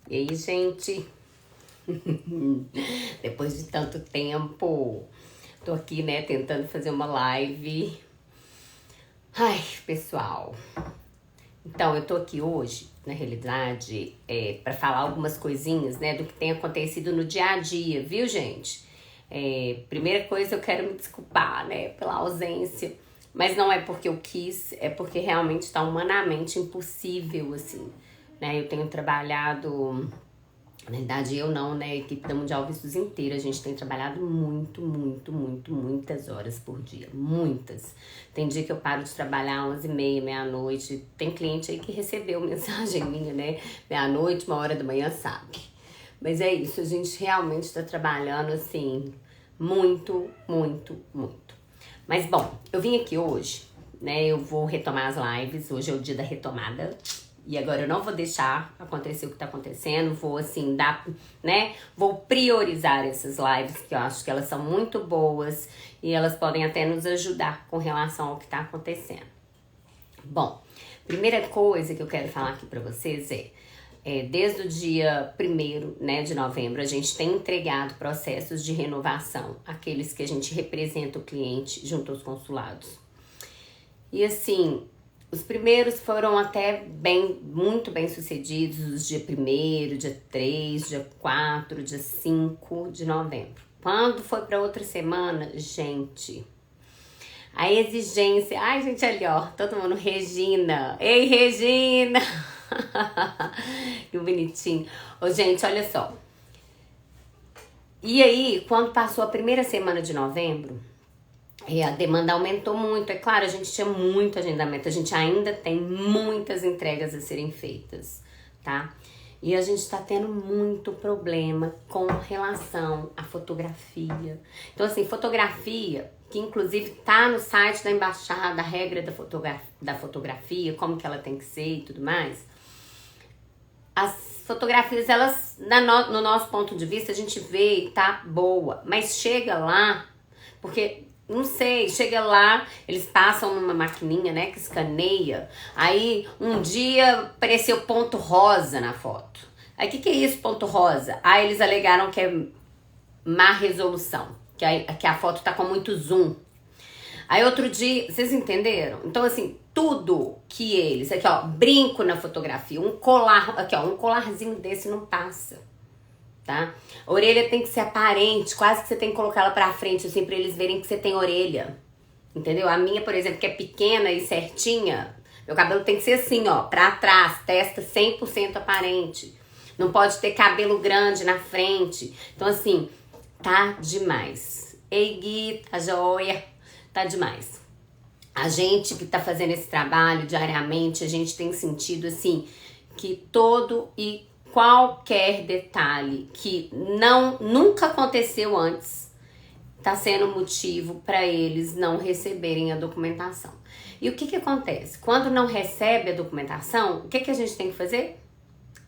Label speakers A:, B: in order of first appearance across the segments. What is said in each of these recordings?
A: E aí, gente? Depois de tanto tempo, tô aqui, né, tentando fazer uma live. Ai, pessoal. Então, eu tô aqui hoje, na realidade, para falar algumas coisinhas, né, do que tem acontecido no dia a dia, viu, gente? Primeira coisa, eu quero me desculpar, né, pela ausência. Mas não é porque eu quis, é porque realmente está humanamente impossível, assim, né? Eu tenho trabalhado. Na verdade, eu não, né? A equipe da Mundial Vistos inteira, a gente tem trabalhado muitas horas por dia. Muitas. Tem dia que eu paro de trabalhar 11h30, meia-noite. Tem cliente aí que recebeu mensagem minha, né? Meia-noite, 1h da manhã, sabe? Mas é isso, a gente realmente tá trabalhando, assim, muito. Mas, bom, eu vim aqui hoje, né? Eu vou retomar as lives. Hoje é o dia da retomada. E agora eu não vou deixar acontecer o que tá acontecendo, vou assim, dar, né? Vou priorizar essas lives, que eu acho que elas são muito boas e elas podem até nos ajudar com relação ao que tá acontecendo. Bom, primeira coisa que eu quero falar aqui pra vocês desde o dia 1º, né, de novembro, a gente tem entregado processos de renovação, aqueles que a gente representa o cliente junto aos consulados. E assim, os primeiros foram até muito bem sucedidos, os dia 1º, dia 3, dia 4, dia 5 de novembro. Quando foi para outra semana, gente, a exigência... Ai, gente, ali, ó, todo mundo, Regina. Ei, Regina! Que bonitinho. Ô, gente, olha só. E aí, quando passou a primeira semana de novembro... a demanda aumentou muito. É claro, a gente tinha muito agendamento. A gente ainda tem muitas entregas a serem feitas, tá? E a gente tá tendo muito problema com relação à fotografia. Então, assim, fotografia, que inclusive tá no site da embaixada, a regra da fotografia, como que ela tem que ser e tudo mais. As fotografias, elas, no nosso ponto de vista, a gente vê e tá boa. Mas chega lá, porque... Não sei, chega lá, eles passam numa maquininha, né, que escaneia. Aí, um dia, apareceu ponto rosa na foto. Aí, o que é isso, ponto rosa? Aí, eles alegaram que é má resolução, que a foto tá com muito zoom. Aí, outro dia, vocês entenderam? Então, assim, tudo que eles... Aqui, ó, brinco na fotografia, um colar... Aqui, ó, um colarzinho desse não passa. Tá? A orelha tem que ser aparente, quase que você tem que colocar ela pra frente, assim, pra eles verem que você tem orelha. Entendeu? A minha, por exemplo, que é pequena e certinha, meu cabelo tem que ser assim, ó, pra trás, testa 100% aparente. Não pode ter cabelo grande na frente. Então, assim, tá demais. Ei, Gui, tá joia? Tá demais. A gente que tá fazendo esse trabalho diariamente, a gente tem sentido, assim, que todo e qualquer detalhe que nunca aconteceu antes está sendo motivo para eles não receberem a documentação. E o que acontece? Quando não recebe a documentação, o que a gente tem que fazer?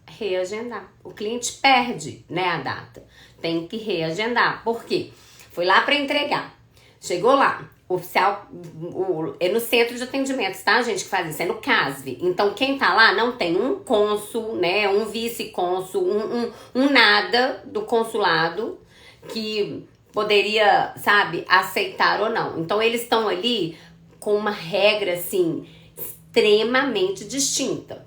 A: Reagendar. O cliente perde, né, a data. Tem que reagendar. Por quê? Foi lá para entregar. Chegou lá. Oficial, é no centro de atendimentos, tá, gente, que faz isso, é no CASV. Então, quem tá lá não tem um cônsul, né, um vice-cônsul, um nada do consulado que poderia, sabe, aceitar ou não. Então, eles estão ali com uma regra, assim, extremamente distinta.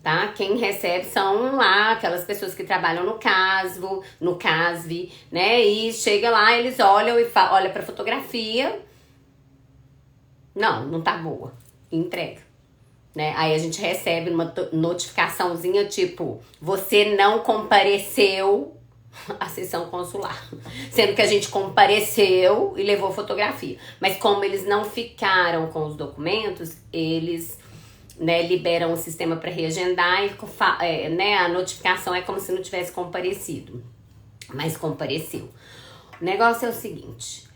A: Tá? Quem recebe são lá aquelas pessoas que trabalham no CASV, né? E chega lá, eles olham e olham pra fotografia. Não tá boa. Entrega. Né? Aí a gente recebe uma notificaçãozinha tipo, você não compareceu à sessão consular. Sendo que a gente compareceu e levou fotografia. Mas como eles não ficaram com os documentos, eles, né, liberam o sistema para reagendar e né, a notificação é como se não tivesse comparecido. Mas compareceu. O negócio é o seguinte...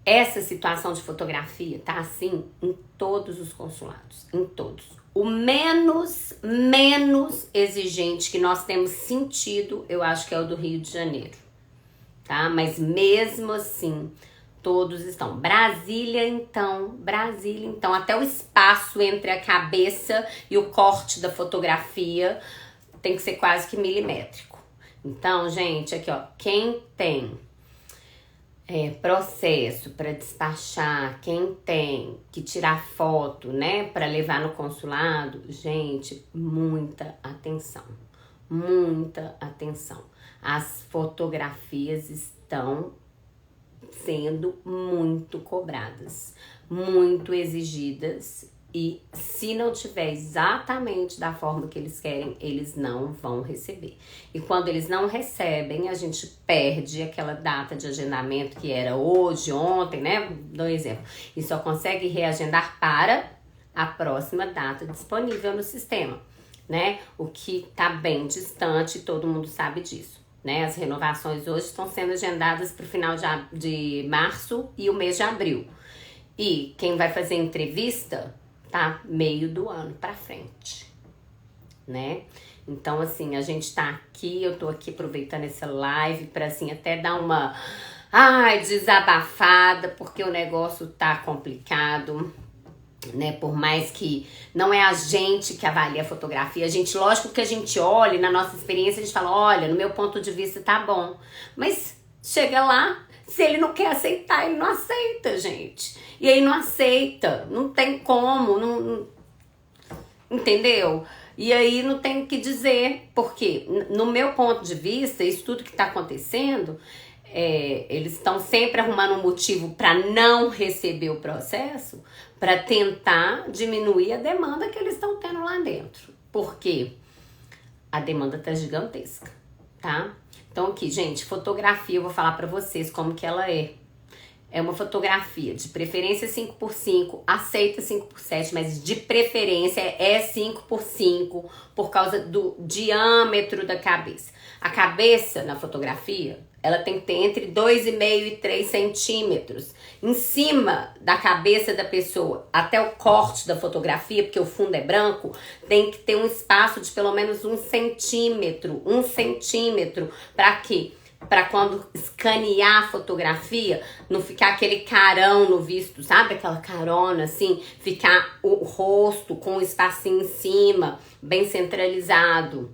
A: Essa situação de fotografia tá assim em todos os consulados, em todos. O menos exigente que nós temos sentido, eu acho que é o do Rio de Janeiro, tá? Mas mesmo assim, todos estão. Brasília, então, até o espaço entre a cabeça e o corte da fotografia tem que ser quase que milimétrico. Então, gente, aqui ó, quem tem processo para despachar, quem tem que tirar foto, né, para levar no consulado, gente, muita atenção, muita atenção. As fotografias estão sendo muito cobradas, muito exigidas, e se não tiver exatamente da forma que eles querem, eles não vão receber. E quando eles não recebem, a gente perde aquela data de agendamento que era hoje, ontem, né? Dou um exemplo. E só consegue reagendar para a próxima data disponível no sistema, né? O que tá bem distante, todo mundo sabe disso, né? As renovações hoje estão sendo agendadas para o final de março e o mês de abril. E quem vai fazer entrevista tá meio do ano pra frente, né? Então, assim, a gente tá aqui, eu tô aqui aproveitando essa live pra, assim, até dar uma, desabafada, porque o negócio tá complicado, né? Por mais que não é a gente que avalia a fotografia, a gente, lógico que a gente olha, na nossa experiência, a gente fala, olha, no meu ponto de vista tá bom, mas chega lá, se ele não quer aceitar, ele não aceita, gente. E aí não aceita, não tem como, não, entendeu? E aí não tem o que dizer, porque no meu ponto de vista, isso tudo que tá acontecendo, eles estão sempre arrumando um motivo para não receber o processo, para tentar diminuir a demanda que eles estão tendo lá dentro. Porque a demanda tá gigantesca, tá? Então aqui, gente, fotografia, eu vou falar pra vocês como que ela é. É uma fotografia, de preferência 5x5, aceita 5x7, mas de preferência é 5x5 por causa do diâmetro da cabeça. A cabeça na fotografia, ela tem que ter entre 2,5 e 3 centímetros. Em cima da cabeça da pessoa, até o corte da fotografia, porque o fundo é branco, tem que ter um espaço de pelo menos 1 centímetro. 1 centímetro, para quê? Para quando escanear a fotografia, não ficar aquele carão no visto, sabe? Aquela carona assim, ficar o rosto com um espacinho em cima, bem centralizado,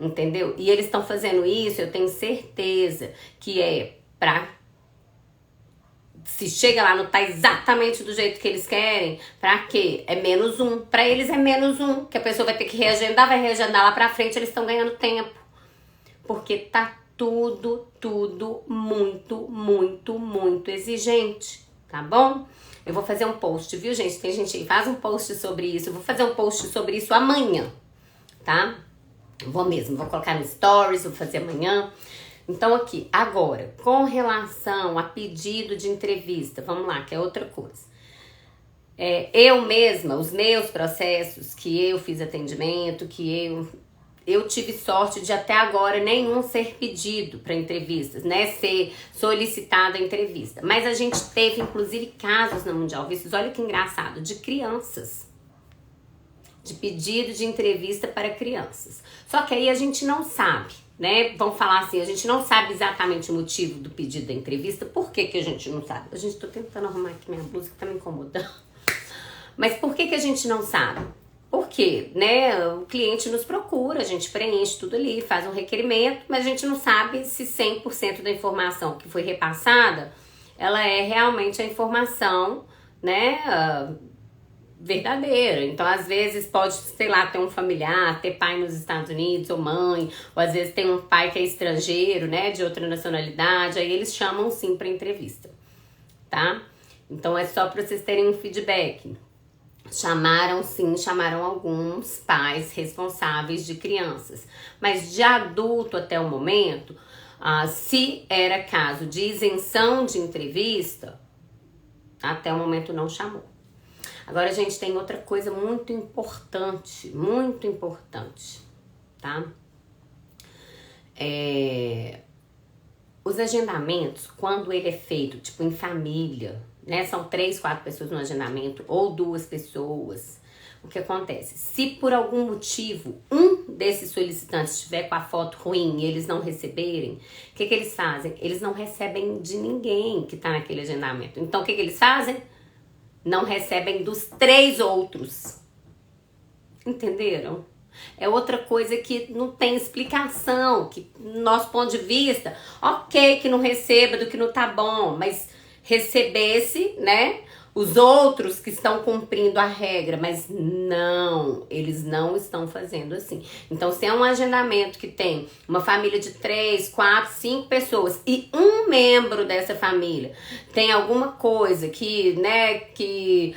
A: entendeu? E eles estão fazendo isso, eu tenho certeza que é pra... Se chega lá, não tá exatamente do jeito que eles querem, pra quê? É -1. Pra eles é -1, que a pessoa vai ter que reagendar, vai reagendar lá pra frente, eles estão ganhando tempo. Porque tá tudo muito exigente, tá bom? Eu vou fazer um post, viu, gente? Tem gente aí, faz um post sobre isso. Eu vou fazer um post sobre isso amanhã, tá? Vou mesmo, vou colocar no stories, vou fazer amanhã. Então aqui, agora, com relação a pedido de entrevista, vamos lá, que é outra coisa. Eu mesma, os meus processos, que eu fiz atendimento, que eu tive sorte de até agora nenhum ser pedido para entrevistas, né? Ser solicitada a entrevista. Mas a gente teve, inclusive, casos na Mundial Vistos, olha que engraçado, de crianças. De pedido de entrevista para crianças. Só que aí a gente não sabe, né? Vamos falar assim, a gente não sabe exatamente o motivo do pedido da entrevista. Por que que a gente não sabe? A gente tô tentando arrumar aqui minha blusa que tá me incomodando. Mas por que que a gente não sabe? Porque, né, o cliente nos procura, a gente preenche tudo ali, faz um requerimento, mas a gente não sabe se 100% da informação que foi repassada, ela é realmente a informação, né, verdadeira. Então, às vezes, pode, sei lá, ter um familiar, ter pai nos Estados Unidos ou mãe, ou às vezes tem um pai que é estrangeiro, né, de outra nacionalidade, aí eles chamam sim para entrevista, tá? Então, é só para vocês terem um feedback. Chamaram sim, chamaram alguns pais responsáveis de crianças, mas de adulto até o momento, se era caso de isenção de entrevista, até o momento não chamou. Agora, gente, tem outra coisa muito importante, tá? Os agendamentos, quando ele é feito, tipo, em família, né? São 3, 4 pessoas no agendamento, ou 2 pessoas. O que acontece? Se por algum motivo um desses solicitantes estiver com a foto ruim e eles não receberem, o que eles fazem? Eles não recebem de ninguém que tá naquele agendamento. Então, o que eles fazem? Não recebem dos 3 outros. Entenderam? É outra coisa que não tem explicação, que no nosso ponto de vista, ok que não receba do que não tá bom, mas recebesse, né, os outros que estão cumprindo a regra, mas não, eles não estão fazendo assim. Então, se é um agendamento que tem uma família de 3, 4, 5 pessoas e um membro dessa família tem alguma coisa que, né, que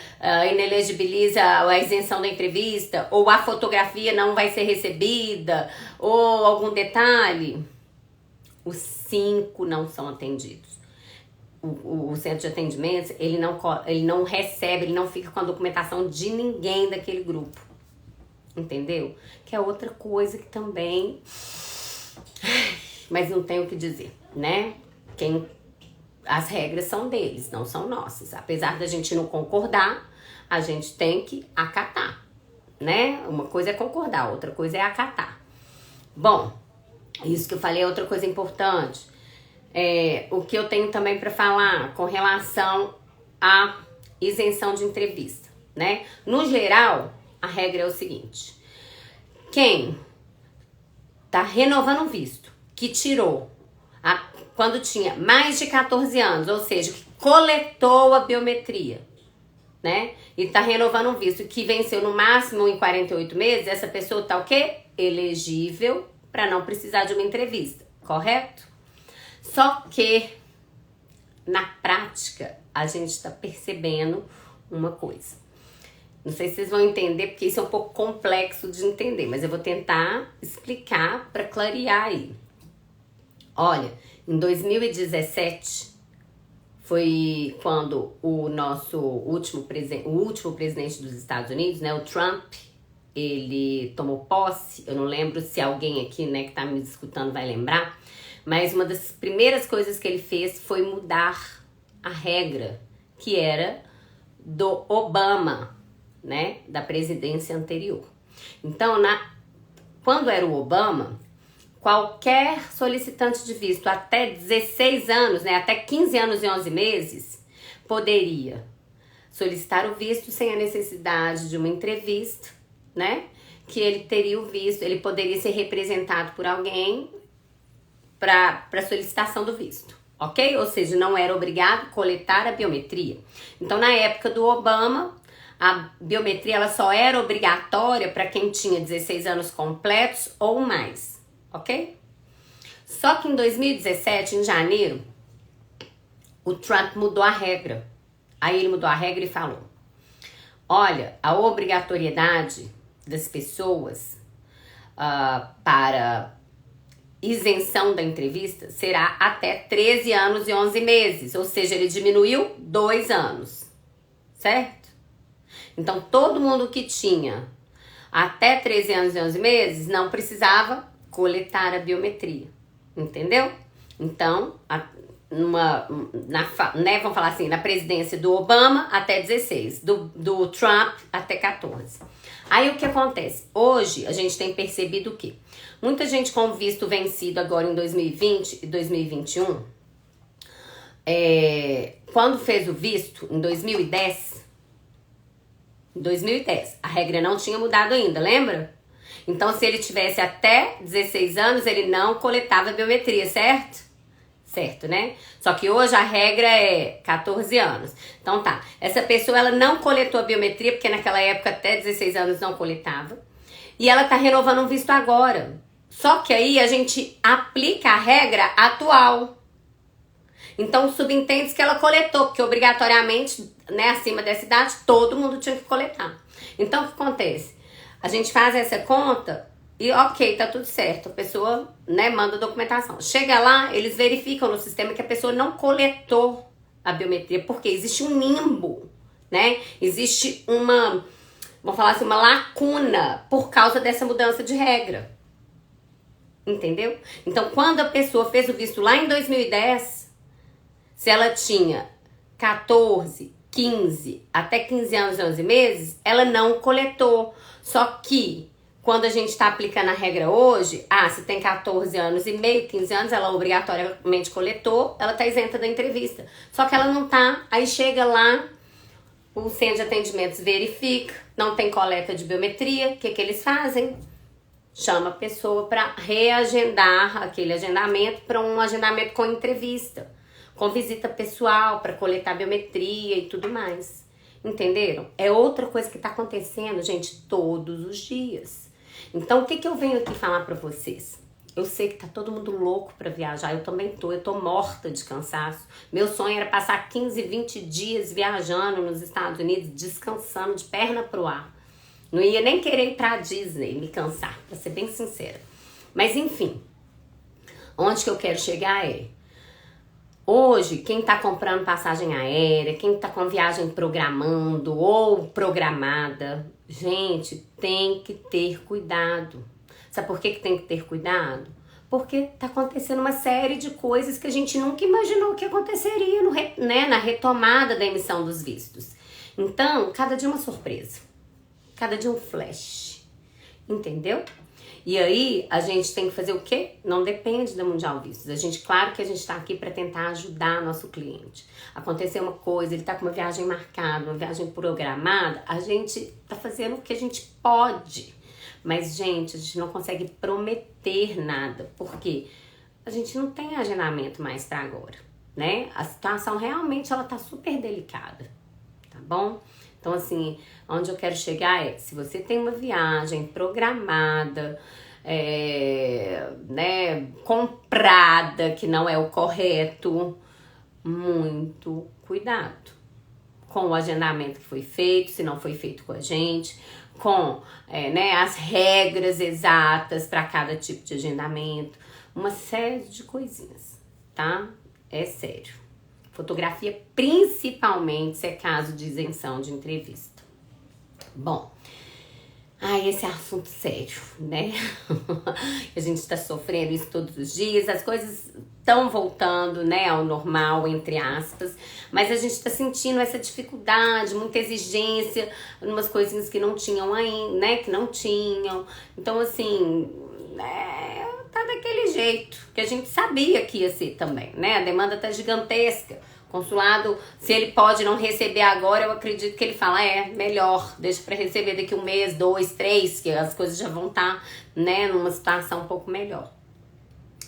A: inelegibiliza a isenção da entrevista, ou a fotografia não vai ser recebida, ou algum detalhe, os 5 não são atendidos. O centro de atendimentos, ele não recebe, ele não fica com a documentação de ninguém daquele grupo. Entendeu? Que é outra coisa que também... Mas não tem o que dizer, né? As regras são deles, não são nossas. Apesar da gente não concordar, a gente tem que acatar, né? Uma coisa é concordar, outra coisa é acatar. Bom, isso que eu falei é outra coisa importante. O que eu tenho também para falar com relação à isenção de entrevista, né? No geral, a regra é o seguinte: quem tá renovando um visto, que tirou quando tinha mais de 14 anos, ou seja, que coletou a biometria, né? E tá renovando um visto que venceu no máximo em 48 meses, essa pessoa tá o quê? Elegível para não precisar de uma entrevista, correto? Só que, na prática, a gente está percebendo uma coisa. Não sei se vocês vão entender, porque isso é um pouco complexo de entender, mas eu vou tentar explicar para clarear aí. Olha, em 2017, foi quando o nosso último presidente dos Estados Unidos, né, o Trump, ele tomou posse. Eu não lembro se alguém aqui, né, que tá me escutando vai lembrar, mas uma das primeiras coisas que ele fez foi mudar a regra que era do Obama, né, da presidência anterior. Então, quando era o Obama, qualquer solicitante de visto até 16 anos, né, até 15 anos e 11 meses, poderia solicitar o visto sem a necessidade de uma entrevista, né, que ele teria o visto, ele poderia ser representado por alguém para solicitação do visto, ok? Ou seja, não era obrigado a coletar a biometria. Então, na época do Obama, a biometria ela só era obrigatória para quem tinha 16 anos completos ou mais, ok? Só que em 2017, em janeiro, o Trump mudou a regra. Aí ele mudou a regra e falou: olha, a obrigatoriedade das pessoas para isenção da entrevista será até 13 anos e 11 meses, ou seja, ele diminuiu 2 anos, certo? Então, todo mundo que tinha até 13 anos e 11 meses não precisava coletar a biometria, entendeu? Então, né, vamos falar assim, na presidência do Obama até 16, do Trump até 14. Aí o que acontece? Hoje a gente tem percebido o quê? Muita gente com visto vencido agora em 2020 e 2021, quando fez o visto em 2010, a regra não tinha mudado ainda, lembra? Então, se ele tivesse até 16 anos, ele não coletava a biometria, certo? Certo, né? Só que hoje a regra é 14 anos. Então tá, essa pessoa ela não coletou a biometria, porque naquela época até 16 anos não coletava. E ela tá renovando um visto agora. Só que aí a gente aplica a regra atual. Então subentende que ela coletou, porque obrigatoriamente, né, acima dessa idade, todo mundo tinha que coletar. Então o que acontece? A gente faz essa conta e ok, tá tudo certo. A pessoa, né, manda a documentação. Chega lá, eles verificam no sistema que a pessoa não coletou a biometria, porque existe um limbo, né? Existe uma, vamos falar assim, uma lacuna por causa dessa mudança de regra. Entendeu? Então, quando a pessoa fez o visto lá em 2010, se ela tinha 14, 15, até 15 anos e 11 meses, ela não coletou. Só que, quando a gente está aplicando a regra hoje, se tem 14 anos e meio, 15 anos, ela obrigatoriamente coletou, ela tá isenta da entrevista. Só que ela não tá, aí chega lá, o centro de atendimentos verifica, não tem coleta de biometria, o que eles fazem? chama a pessoa para reagendar aquele agendamento para um agendamento com entrevista, com visita pessoal, para coletar biometria e tudo mais. Entenderam? É outra coisa que tá acontecendo, gente, todos os dias. Então, o que que eu venho aqui falar para vocês? Eu sei que tá todo mundo louco para viajar, eu também tô, eu tô morta de cansaço. Meu sonho era passar 15, 20 dias viajando nos Estados Unidos, descansando de perna pro ar. Não ia nem querer ir pra Disney, me cansar, pra ser bem sincera. Mas enfim, onde que eu quero chegar é... Hoje, quem tá comprando passagem aérea, quem tá com viagem programando ou programada, gente, tem que ter cuidado. Sabe por que tem que ter cuidado? Porque tá acontecendo uma série de coisas que a gente nunca imaginou que aconteceria na retomada da emissão dos vistos. Então, cada dia uma surpresa. Cada dia um flash, entendeu? E aí, a gente tem que fazer o quê? Não depende da Mundial Vistos. Claro que a gente tá aqui para tentar ajudar nosso cliente. Aconteceu uma coisa, ele tá com uma viagem marcada, uma viagem programada, a gente tá fazendo o que a gente pode. Mas, gente, a gente não consegue prometer nada, porque a gente não tem agendamento mais para agora, né? A situação realmente, ela tá super delicada, tá bom? Então, assim, onde eu quero chegar é, se você tem uma viagem programada, comprada, que não é o correto, muito cuidado com o agendamento que foi feito, se não foi feito com a gente, com as regras exatas para cada tipo de agendamento, uma série de coisinhas, tá? É sério. Fotografia, principalmente, se é caso de isenção de entrevista. Bom, esse é assunto sério, né? A gente tá sofrendo isso todos os dias, as coisas estão voltando, né, ao normal, entre aspas, mas a gente tá sentindo essa dificuldade, muita exigência, umas coisinhas que não tinham ainda, né, que não tinham. Então, assim, tá daquele jeito, que a gente sabia que ia ser também, né? A demanda tá gigantesca. Consulado, se ele pode não receber agora, eu acredito que ele fala, melhor, deixa pra receber daqui 1 mês, 2, 3, que as coisas já vão estar, numa situação um pouco melhor.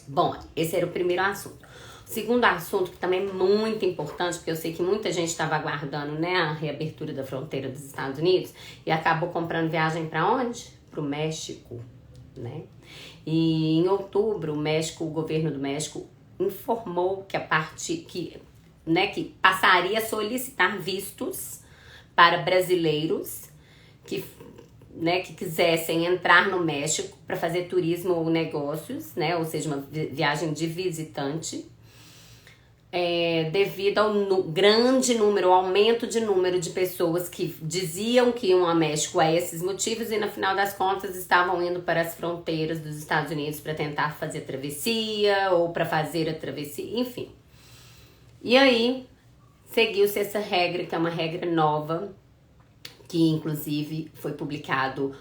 A: Bom, esse era o primeiro assunto. O segundo assunto, que também é muito importante, porque eu sei que muita gente estava aguardando, a reabertura da fronteira dos Estados Unidos, e acabou comprando viagem para onde? Pro México, né? E em outubro, o governo do México informou que passaria a solicitar vistos para brasileiros que quisessem entrar no México para fazer turismo ou negócios, ou seja, uma viagem de visitante, devido ao aumento de número de pessoas que diziam que iam ao México a esses motivos e no final das contas estavam indo para as fronteiras dos Estados Unidos para tentar fazer travessia ou para fazer a travessia, enfim. E aí, seguiu-se essa regra, que é uma regra nova, que inclusive foi publicado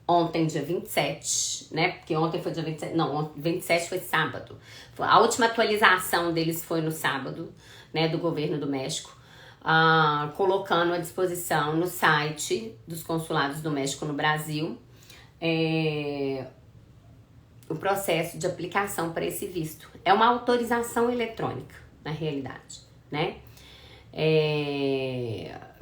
A: ontem, dia 27, né? Porque ontem foi dia 27, não, 27 foi sábado. A última atualização deles foi no sábado, né, do governo do México, colocando à disposição no site dos consulados do México no Brasil o processo de aplicação para esse visto. É uma autorização eletrônica, na realidade, né?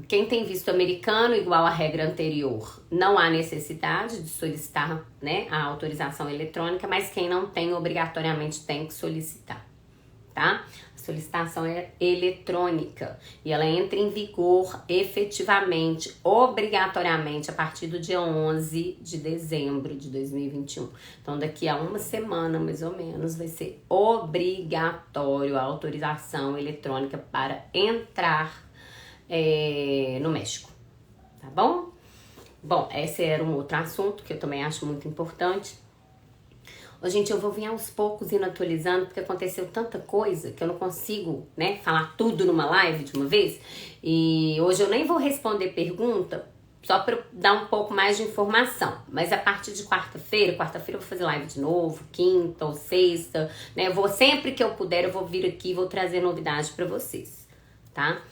A: Quem tem visto americano, igual à regra anterior, não há necessidade de solicitar, a autorização eletrônica, mas quem não tem, obrigatoriamente tem que solicitar, tá? A solicitação é eletrônica e ela entra em vigor efetivamente, obrigatoriamente, a partir do dia 11 de dezembro de 2021. Então, daqui a uma semana, mais ou menos, vai ser obrigatório a autorização eletrônica para entrar no México, tá bom? Bom, esse era um outro assunto que eu também acho muito importante. Ô, gente, eu vou vir aos poucos indo atualizando, porque aconteceu tanta coisa que eu não consigo, falar tudo numa live de uma vez. E hoje eu nem vou responder pergunta, só para dar um pouco mais de informação. Mas a partir de quarta-feira eu vou fazer live de novo, quinta ou sexta, né? Sempre que eu puder, eu vou vir aqui e vou trazer novidade para vocês, tá?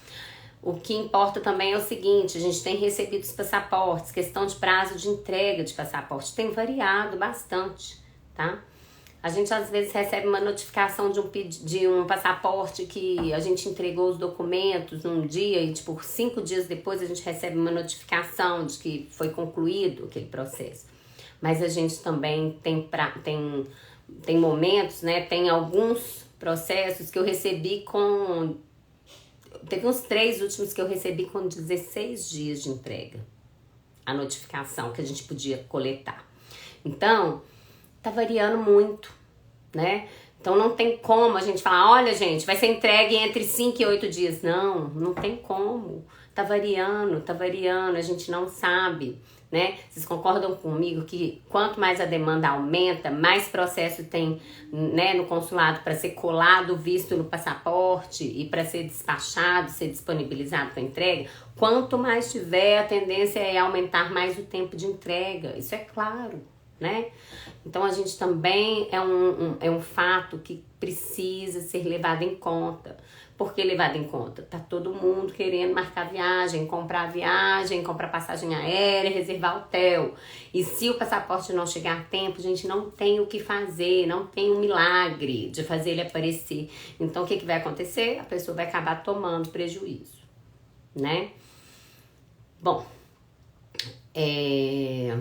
A: O que importa também é o seguinte, a gente tem recebido os passaportes, questão de prazo de entrega de passaporte tem variado bastante, tá? A gente às vezes recebe uma notificação de um passaporte que a gente entregou os documentos num dia e tipo 5 dias depois a gente recebe uma notificação de que foi concluído aquele processo. Mas a gente também tem momentos, né? Tem alguns processos que eu recebi com... Teve uns 3 últimos que eu recebi com 16 dias de entrega. A notificação que a gente podia coletar. Então, tá variando muito, né? Então não tem como a gente falar, olha gente, vai ser entregue entre 5 e 8 dias. Não tem como. Tá variando, a gente não sabe, né? Vocês concordam comigo que quanto mais a demanda aumenta, mais processo tem, né, no consulado para ser colado o visto no passaporte e para ser despachado, ser disponibilizado para entrega? Quanto mais tiver, a tendência é aumentar mais o tempo de entrega. Isso é claro, né? Então a gente também é um fato que precisa ser levado em conta. Por que levado em conta? Tá todo mundo querendo marcar viagem, comprar passagem aérea, reservar hotel. E se o passaporte não chegar a tempo, a gente não tem o que fazer, não tem um milagre de fazer ele aparecer. Então o que vai acontecer? A pessoa vai acabar tomando prejuízo, né? Bom, é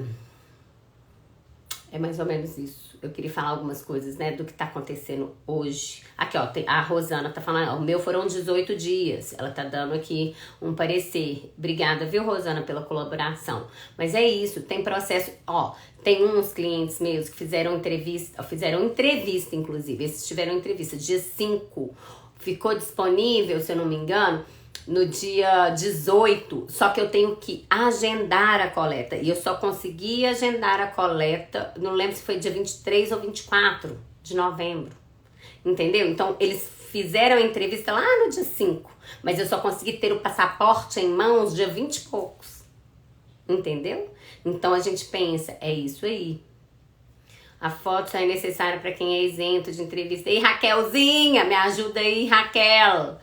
A: mais ou menos isso. Eu queria falar algumas coisas, né, do que tá acontecendo hoje. Aqui, ó, a Rosana tá falando, ó, o meu foram 18 dias. Ela tá dando aqui um parecer. Obrigada, viu, Rosana, pela colaboração. Mas é isso, tem processo, ó, tem uns clientes meus que fizeram entrevista, inclusive. Esses tiveram entrevista dia 5. Ficou disponível, se eu não me engano, no dia 18, só que eu tenho que agendar a coleta. E eu só consegui agendar a coleta, não lembro se foi dia 23 ou 24 de novembro. Entendeu? Então, eles fizeram a entrevista lá no dia 5, mas eu só consegui ter o passaporte em mãos dia 20 e poucos. Entendeu? Então, a gente pensa, é isso aí. A foto só é necessária para quem é isento de entrevista. E Raquelzinha, me ajuda aí, Raquel.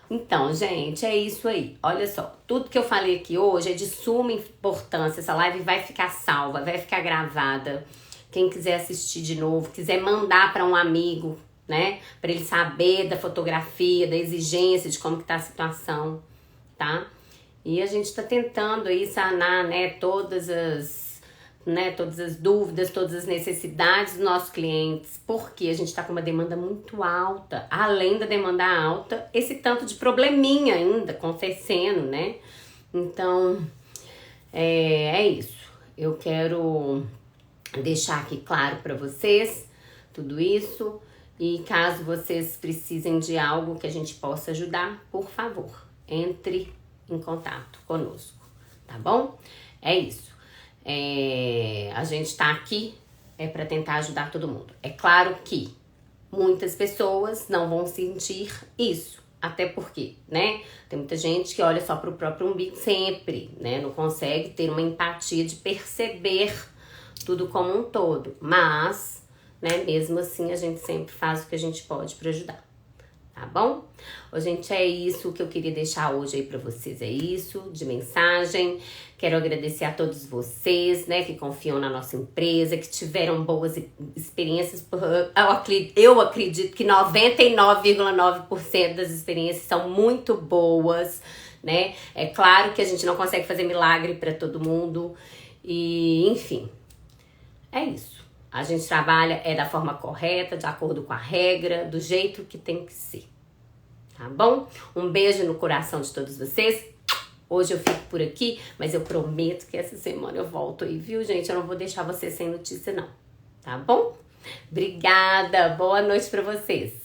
A: Então, gente, é isso aí. Olha só, tudo que eu falei aqui hoje é de suma importância. Essa live vai ficar salva, vai ficar gravada. Quem quiser assistir de novo, quiser mandar para um amigo, né? Para ele saber da fotografia, da exigência, de como que tá a situação, tá? E a gente tá tentando aí sanar, né, todas as dúvidas, todas as necessidades dos nossos clientes, porque a gente está com uma demanda muito alta. Além da demanda alta, esse tanto de probleminha ainda acontecendo, né? Então, é isso. Eu quero deixar aqui claro para vocês tudo isso. E caso vocês precisem de algo que a gente possa ajudar, por favor, entre em contato conosco, tá bom? É isso. A gente tá aqui para tentar ajudar todo mundo. É claro que muitas pessoas não vão sentir isso, até porque, né, tem muita gente que olha só pro próprio umbigo sempre, né, não consegue ter uma empatia de perceber tudo como um todo, mas, né, mesmo assim a gente sempre faz o que a gente pode para ajudar. Tá bom? Ô, gente, é isso que eu queria deixar hoje aí pra vocês, é isso, de mensagem. Quero agradecer a todos vocês, né, que confiam na nossa empresa, que tiveram boas experiências. Eu acredito que 99,9% das experiências são muito boas, né? É claro que a gente não consegue fazer milagre pra todo mundo e, enfim, é isso. A gente trabalha da forma correta, de acordo com a regra, do jeito que tem que ser. Tá bom? Um beijo no coração de todos vocês. Hoje eu fico por aqui, mas eu prometo que essa semana eu volto aí, viu, gente? Eu não vou deixar vocês sem notícia, não. Tá bom? Obrigada. Boa noite pra vocês.